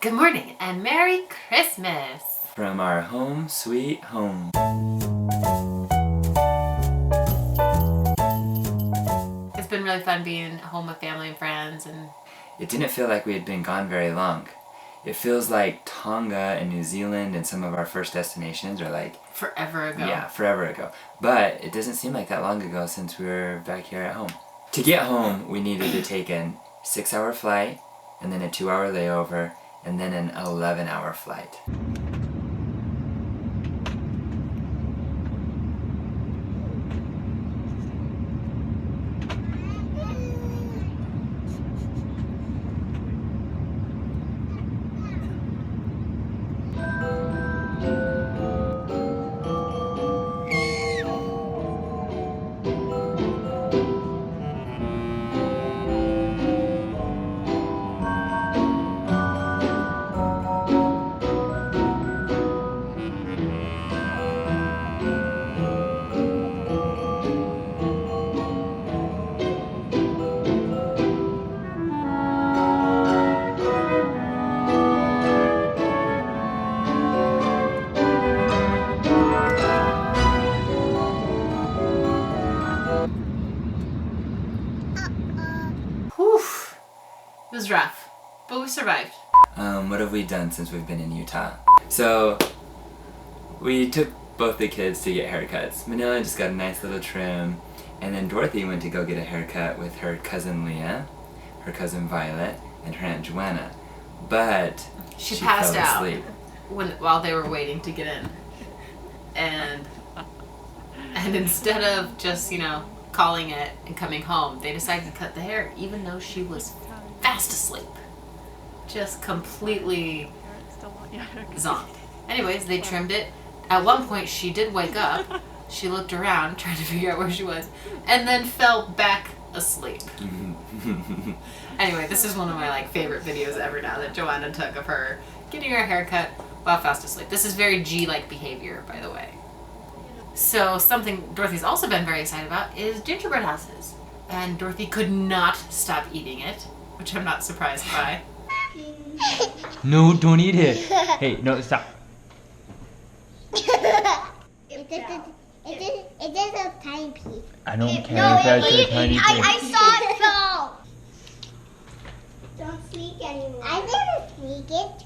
Good morning and Merry Christmas! From our home sweet home. It's been really fun being home with family and friends, and it didn't feel like we had been gone very long. It feels like Tonga and New Zealand and some of our first destinations are like forever ago. Yeah, forever ago. But it doesn't seem like that long ago since we were back here at home. To get home, we needed to take a 6-hour flight, and then a 2-hour layover, and then an 11-hour flight. It was rough, but we survived. What have we done since we've been in Utah? So, we took both the kids to get haircuts. Manila just got a nice little trim, and then Dorothy went to go get a haircut with her cousin Leah, her cousin Violet, and her Aunt Joanna. But she passed fell out asleep while they were waiting to get in. And instead of just, calling it and coming home, they decided to cut the hair even though she was fast asleep. Just completely zonked. Anyways, they trimmed it. At one point, she did wake up. She looked around, trying to figure out where she was, and then fell back asleep. Anyway, this is one of my favorite videos ever now that Joanna took of her getting her haircut while fast asleep. This is very G-like behavior, by the way. So something Dorothy's also been very excited about is gingerbread houses. And Dorothy could not stop eating it, which I'm not surprised by. No, don't eat it. Hey, no, stop. It is a tiny piece. I don't care if that's a tiny piece. I saw it fall. Don't sneak anymore. I didn't sneak it.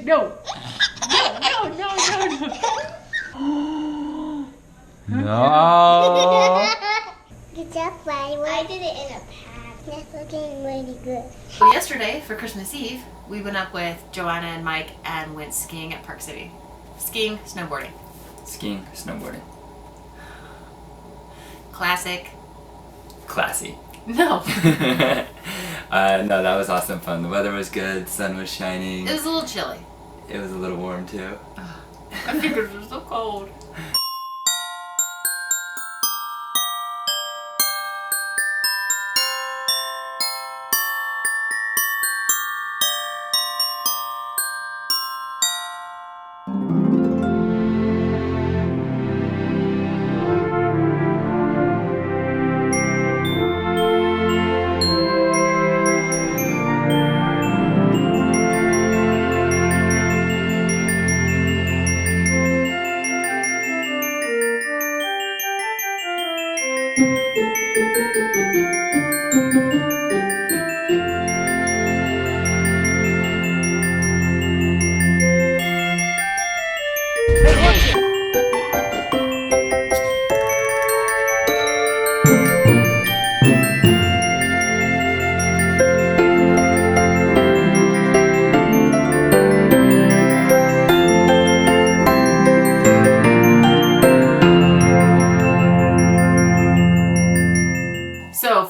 No. No. Good job, Violet. I did it in a pack. That's looking really good. So yesterday, for Christmas Eve, we went up with Joanna and Mike and went skiing at Park City. Skiing, snowboarding. Skiing, snowboarding. Classic. Classy. No. No, that was awesome fun. The weather was good, sun was shining. It was a little chilly. It was a little warm too. My fingers are so cold.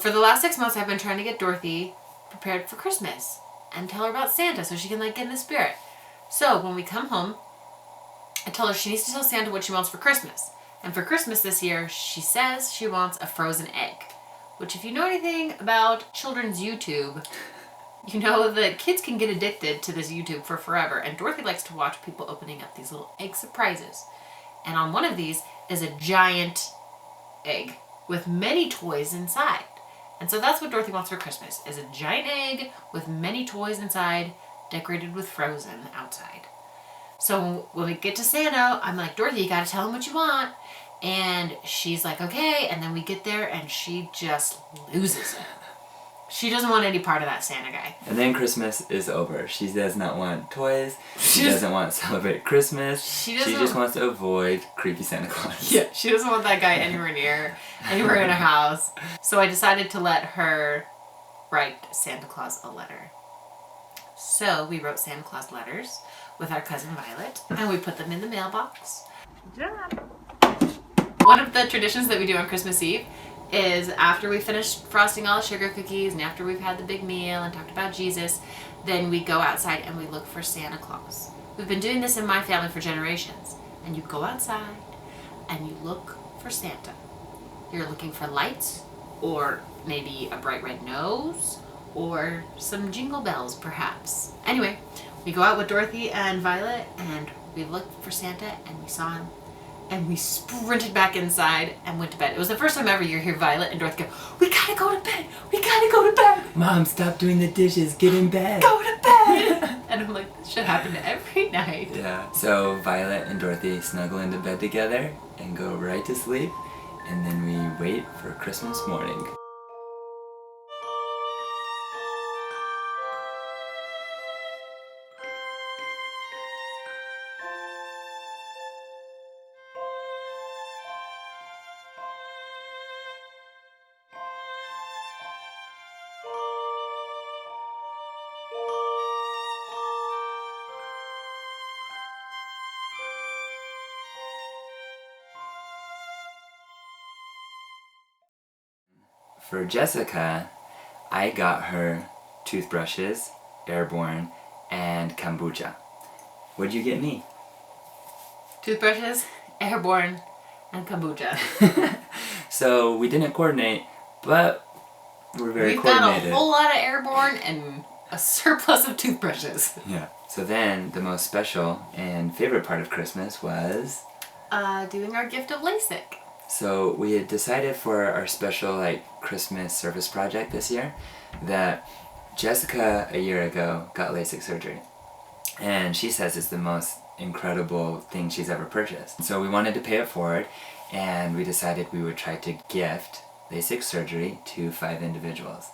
for the last 6 months, I've been trying to get Dorothy prepared for Christmas and tell her about Santa so she can like get in the spirit. So when we come home, I tell her she needs to tell Santa what she wants for Christmas. And for Christmas this year, she says she wants a frozen egg. Which, if you know anything about children's YouTube, you know that kids can get addicted to this YouTube for forever. And Dorothy likes to watch people opening up these little egg surprises. And on one of these is a giant egg with many toys inside. And so that's what Dorothy wants for Christmas, is a giant egg with many toys inside, decorated with Frozen outside. So when we get to Santa, I'm like, Dorothy, you gotta tell him what you want. And she's like, okay. And then we get there and she just loses it. She doesn't want any part of that Santa guy. And then Christmas is over. She does not want toys. She doesn't want to celebrate Christmas. She just wants to avoid creepy Santa Claus. Yeah, she doesn't want that guy anywhere in her house. So I decided to let her write Santa Claus a letter. So we wrote Santa Claus letters with our cousin Violet, and we put them in the mailbox. One of the traditions that we do on Christmas Eve is after we finish frosting all the sugar cookies and after we've had the big meal and talked about Jesus, then we go outside and we look for Santa Claus. We've been doing this in my family for generations. And you go outside and you look for Santa. You're looking for lights, or maybe a bright red nose, or some jingle bells perhaps. Anyway, we go out with Dorothy and Violet and we looked for Santa and we saw him. And we sprinted back inside and went to bed. It was the first time ever you hear Violet and Dorothy go, we gotta go to bed, we gotta go to bed. Mom, stop doing the dishes, get in bed. Go to bed. And I'm like, this should happen every night. Yeah. So Violet and Dorothy snuggle into bed together and go right to sleep. And then we wait for Christmas morning. For Jessica, I got her toothbrushes, AIRBORNE, and kombucha. What'd you get me? Toothbrushes, AIRBORNE, and kombucha. So we didn't coordinate, but we're very We've coordinated. got a whole lot of AIRBORNE and a surplus of toothbrushes. Yeah. So then the most special and favorite part of Christmas was doing our gift of Lasik. So we had decided for our special Christmas service project this year that Jessica a year ago got LASIK surgery. And she says it's the most incredible thing she's ever purchased. So we wanted to pay it forward, and we decided we would try to gift LASIK surgery to 5 individuals.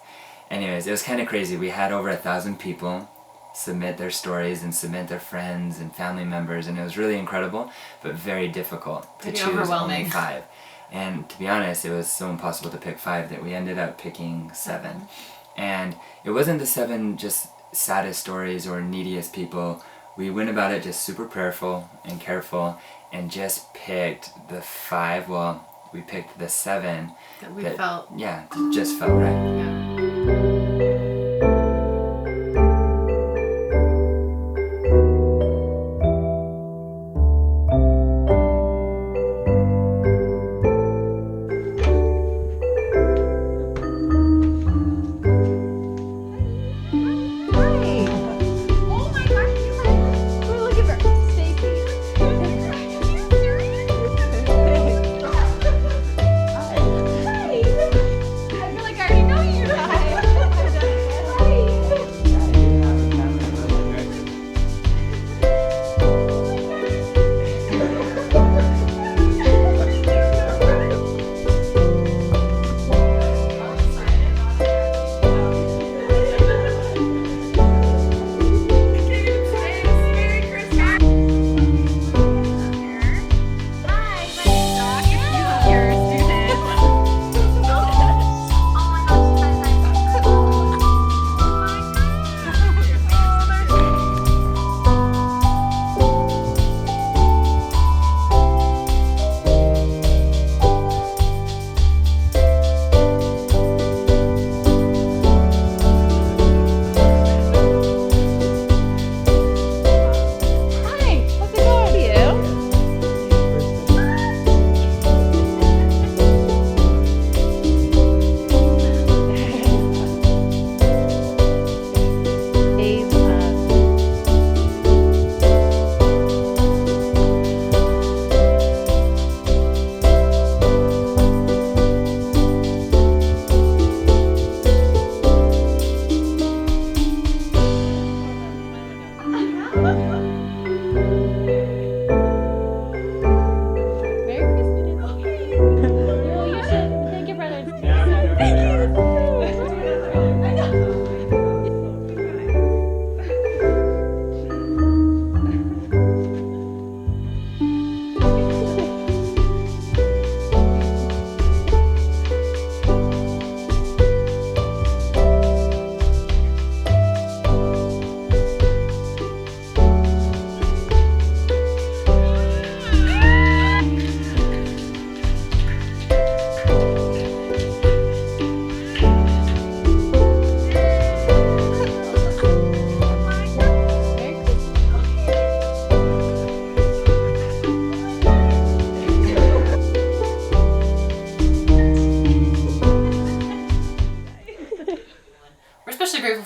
Anyways, it was kind of crazy. We had over 1,000 people submit their stories and submit their friends and family members, and it was really incredible, but very difficult to Pretty choose overwhelming. only 5. And to be honest, it was so impossible to pick 5 that we ended up picking 7. And it wasn't the 7 just saddest stories or neediest people. We went about it just super prayerful and careful and just picked the 5, well, we picked the 7 That we felt. yeah, just felt right. Yeah. I feel like I already know you guys.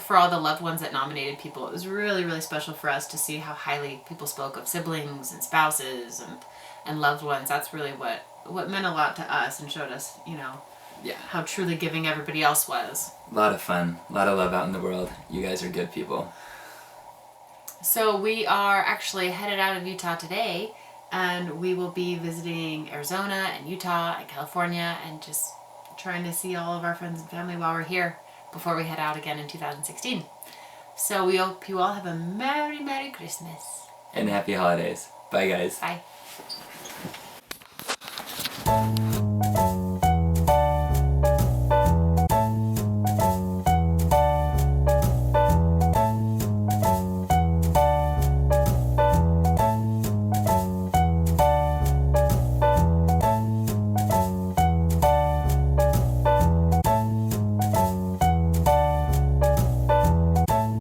for all the loved ones that nominated people. It was really, really special for us to see how highly people spoke of siblings and spouses and loved ones. That's really what meant a lot to us and showed us, you know, Yeah. how truly giving everybody else was. A lot of fun. A lot of love out in the world. You guys are good people. So we are actually headed out of Utah today, and we will be visiting Arizona and Utah and California and just trying to see all of our friends and family while we're here before we head out again in 2016. So we hope you all have a Merry, Merry Christmas. And happy holidays. Bye, guys. Bye.